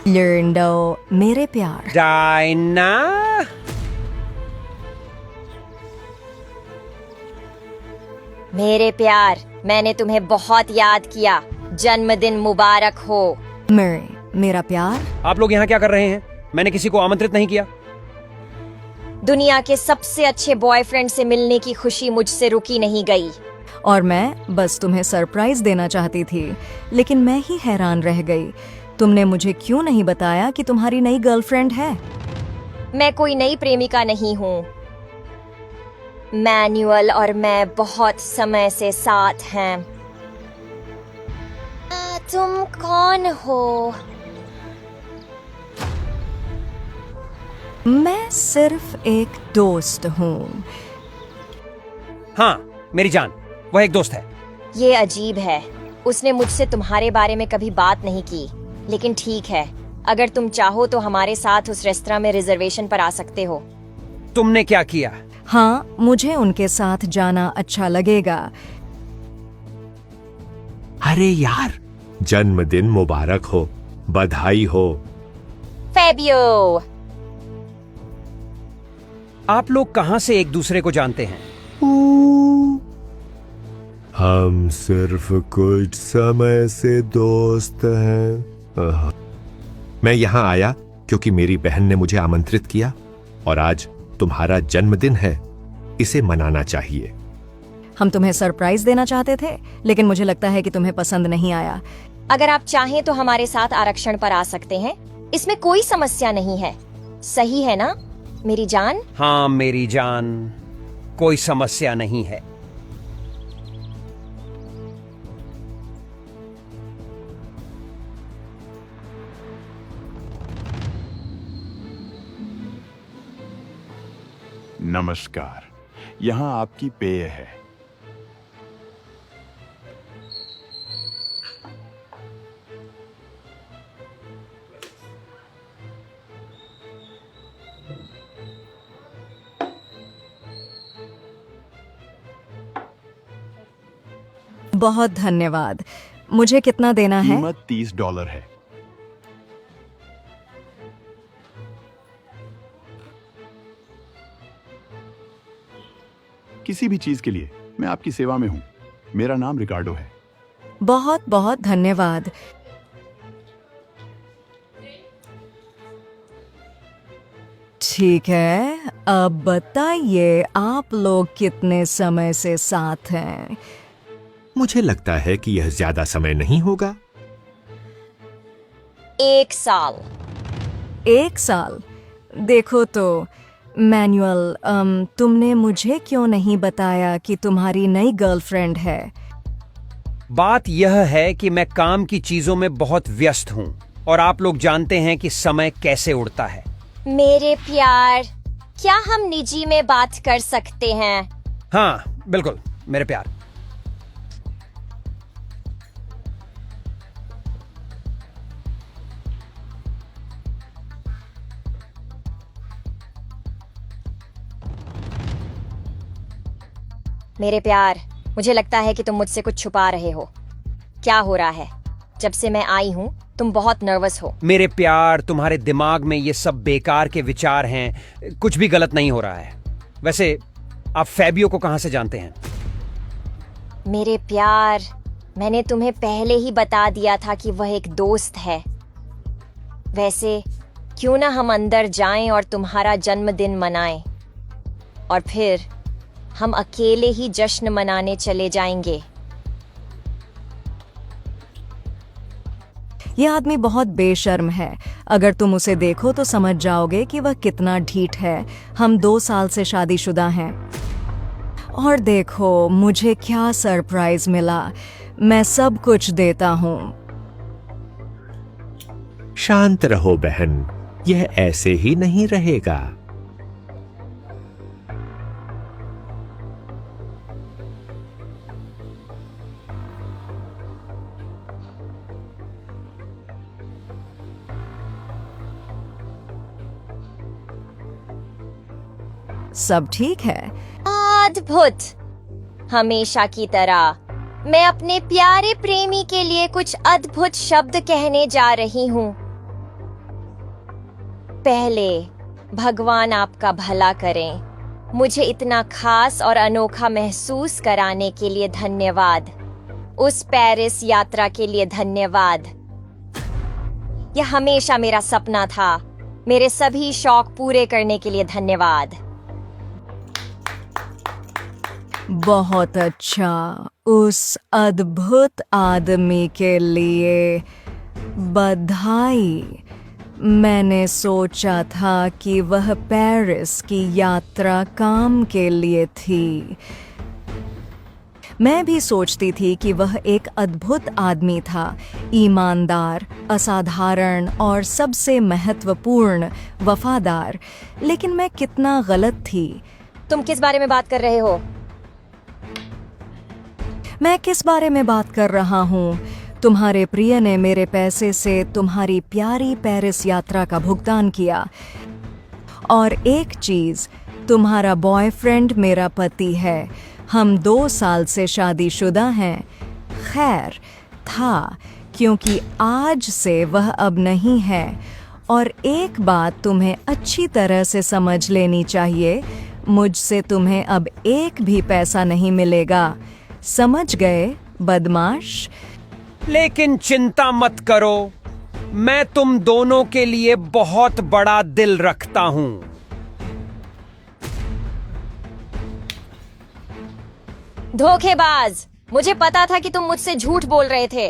लिंडो, मेरे प्यार। डायना, मेरे प्यार, मैंने तुम्हें बहुत याद किया। जन्मदिन मुबारक हो। मेरा प्यार। आप लोग यहाँ क्या कर रहे हैं? मैंने किसी को आमंत्रित नहीं किया। दुनिया के सबसे अच्छे बॉयफ्रेंड से मिलने की खुशी मुझसे रुकी नहीं गई। और मैं बस तुम्हें सरप्राइज देना चाहती थी, लेकिन मैं ही हैरान रह गई। तुमने मुझे क्यों नहीं बताया कि तुम्हारी नई गर्लफ्रेंड है? मैं कोई नई प्रेमिका नहीं हूँ। मैनुअल और मैं बहुत समय से साथ हैं। तुम कौन हो? मैं सिर्फ एक दोस्त हूँ। हाँ, मेरी जान, वह एक दोस्त है। ये अजीब है। उसने मुझसे तुम्हारे बारे में कभी बात नहीं की। लेकिन ठीक है, अगर तुम चाहो तो हमारे साथ उस रेस्तरां में रिजर्वेशन पर आ सकते हो। तुमने क्या किया? हाँ, मुझे उनके साथ जाना अच्छा लगेगा। अरे यार, जन्मदिन मुबारक हो, बधाई हो। फेबियो, आप लोग कहाँ से एक दूसरे को जानते हैं? हम सिर्फ कुछ समय से दोस्त हैं। मैं यहाँ आया क्योंकि मेरी बहन ने मुझे आमंत्रित किया और आज तुम्हारा जन्मदिन है, इसे मनाना चाहिए। हम तुम्हें सरप्राइज देना चाहते थे, लेकिन मुझे लगता है कि तुम्हें पसंद नहीं आया। अगर आप चाहें तो हमारे साथ आरक्षण पर आ सकते हैं। इसमें कोई समस्या नहीं है। सही है ना मेरी जान? हाँ मेरी जान, कोई समस्या नहीं है। नमस्कार, यहाँ आपकी पेय है। बहुत धन्यवाद। मुझे कितना देना है? कीमत $30 है। किसी भी चीज के लिए मैं आपकी सेवा में हूँ। मेरा नाम रिकार्डो है। बहुत बहुत धन्यवाद। ठीक है, अब बताइए आप लोग कितने समय से साथ हैं? मुझे लगता है कि यह ज्यादा समय नहीं होगा। 1 साल। 1 साल? देखो तो मैनुअल, तुमने मुझे क्यों नहीं बताया कि तुम्हारी नई गर्लफ्रेंड है? बात यह है कि मैं काम की चीजों में बहुत व्यस्त हूँ और आप लोग जानते हैं कि समय कैसे उड़ता है। मेरे प्यार, क्या हम निजी में बात कर सकते हैं? हाँ बिल्कुल मेरे प्यार। मेरे प्यार, मुझे लगता है कि तुम मुझसे कुछ छुपा रहे हो। क्या हो रहा है? जब से मैं आई हूँ तुम बहुत नर्वस हो। मेरे प्यार, तुम्हारे दिमाग में ये सब बेकार के विचार हैं। कुछ भी गलत नहीं हो रहा है। वैसे आप फेबियो को कहाँ से जानते हैं? मेरे प्यार, मैंने तुम्हें पहले ही बता दिया था कि वह एक दोस्त है। वैसे क्यों ना हम अंदर जाएं और तुम्हारा जन्मदिन मनाएं, और फिर हम अकेले ही जश्न मनाने चले जाएंगे। ये आदमी बहुत बेशर्म है। अगर तुम उसे देखो तो समझ जाओगे कि वह कितना ढीठ है। हम 2 साल से शादीशुदा हैं। और देखो मुझे क्या सरप्राइज मिला। मैं सब कुछ देता हूँ। शांत रहो बहन, यह ऐसे ही नहीं रहेगा। सब ठीक है? अद्भुत। हमेशा की तरह मैं अपने प्यारे प्रेमी के लिए कुछ अद्भुत शब्द कहने जा रही हूँ। पहले भगवान आपका भला करें। मुझे इतना खास और अनोखा महसूस कराने के लिए धन्यवाद। उस पेरिस यात्रा के लिए धन्यवाद। यह हमेशा मेरा सपना था। मेरे सभी शौक पूरे करने के लिए धन्यवाद। बहुत अच्छा। उस अद्भुत आदमी के लिए बधाई। मैंने सोचा था कि वह पेरिस की यात्रा काम के लिए थी। मैं भी सोचती थी कि वह एक अद्भुत आदमी था, ईमानदार, असाधारण और सबसे महत्वपूर्ण वफादार। लेकिन मैं कितना गलत थी। तुम किस बारे में बात कर रहे हो? मैं किस बारे में बात कर रहा हूँ? तुम्हारे प्रिय ने मेरे पैसे से तुम्हारी प्यारी पेरिस यात्रा का भुगतान किया। और एक चीज, तुम्हारा बॉयफ्रेंड मेरा पति है। हम 2 साल से शादीशुदा हैं। खैर था, क्योंकि आज से वह अब नहीं है। और एक बात तुम्हें अच्छी तरह से समझ लेनी चाहिए, मुझसे तुम्हें अब एक भी पैसा नहीं मिलेगा। समझ गए, बदमाश? लेकिन चिंता मत करो, मैं तुम दोनों के लिए बहुत बड़ा दिल रखता हूं। धोखेबाज! मुझे पता था कि तुम मुझसे झूठ बोल रहे थे।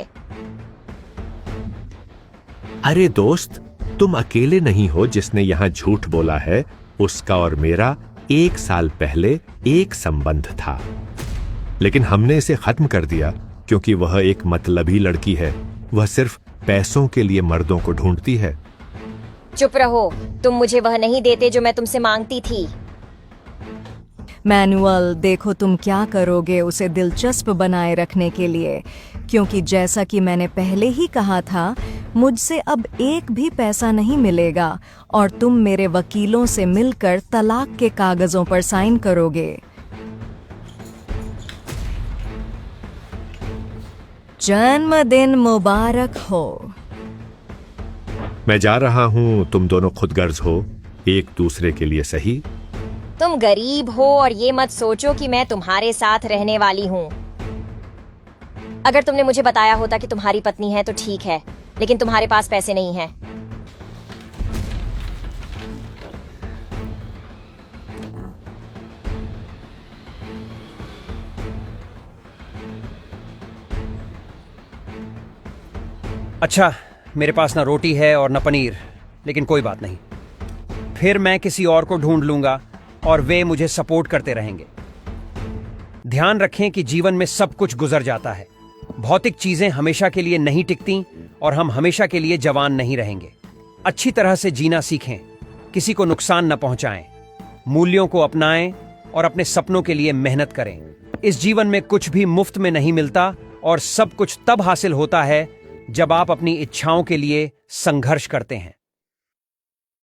अरे दोस्त, तुम अकेले नहीं हो जिसने यहां झूठ बोला है। उसका और मेरा 1 साल पहले एक संबंध था, लेकिन हमने इसे खत्म कर दिया क्योंकि वह एक मतलबी लड़की है। वह सिर्फ पैसों के लिए मर्दों को ढूंढती है। चुप रहो, तुम मुझे वह नहीं देते जो मैं तुमसे मांगती थी। मैनुअल, देखो तुम क्या करोगे उसे दिलचस्प बनाए रखने के लिए, क्योंकि जैसा कि मैंने पहले ही कहा था, मुझसे अब एक भी पैसा नहीं मिलेगा और तुम मेरे वकीलों से मिलकर तलाक के कागजों पर साइन करोगे। जन्मदिन मुबारक हो। मैं जा रहा हूं, तुम दोनों खुदगर्ज हो, एक दूसरे के लिए सही। तुम गरीब हो और ये मत सोचो कि मैं तुम्हारे साथ रहने वाली हूँ। अगर तुमने मुझे बताया होता कि तुम्हारी पत्नी है तो ठीक है, लेकिन तुम्हारे पास पैसे नहीं हैं। अच्छा, मेरे पास ना रोटी है और ना पनीर, लेकिन कोई बात नहीं। फिर मैं किसी और को ढूंढ लूंगा और वे मुझे सपोर्ट करते रहेंगे। ध्यान रखें कि जीवन में सब कुछ गुजर जाता है। भौतिक चीजें हमेशा के लिए नहीं टिकती और हम हमेशा के लिए जवान नहीं रहेंगे। अच्छी तरह से जीना सीखें, किसी को नुकसान न पहुंचाएं, मूल्यों को अपनाएं और अपने सपनों के लिए मेहनत करें। इस जीवन में कुछ भी मुफ्त में नहीं मिलता और सब कुछ तब हासिल होता है जब आप अपनी इच्छाओं के लिए संघर्ष करते हैं।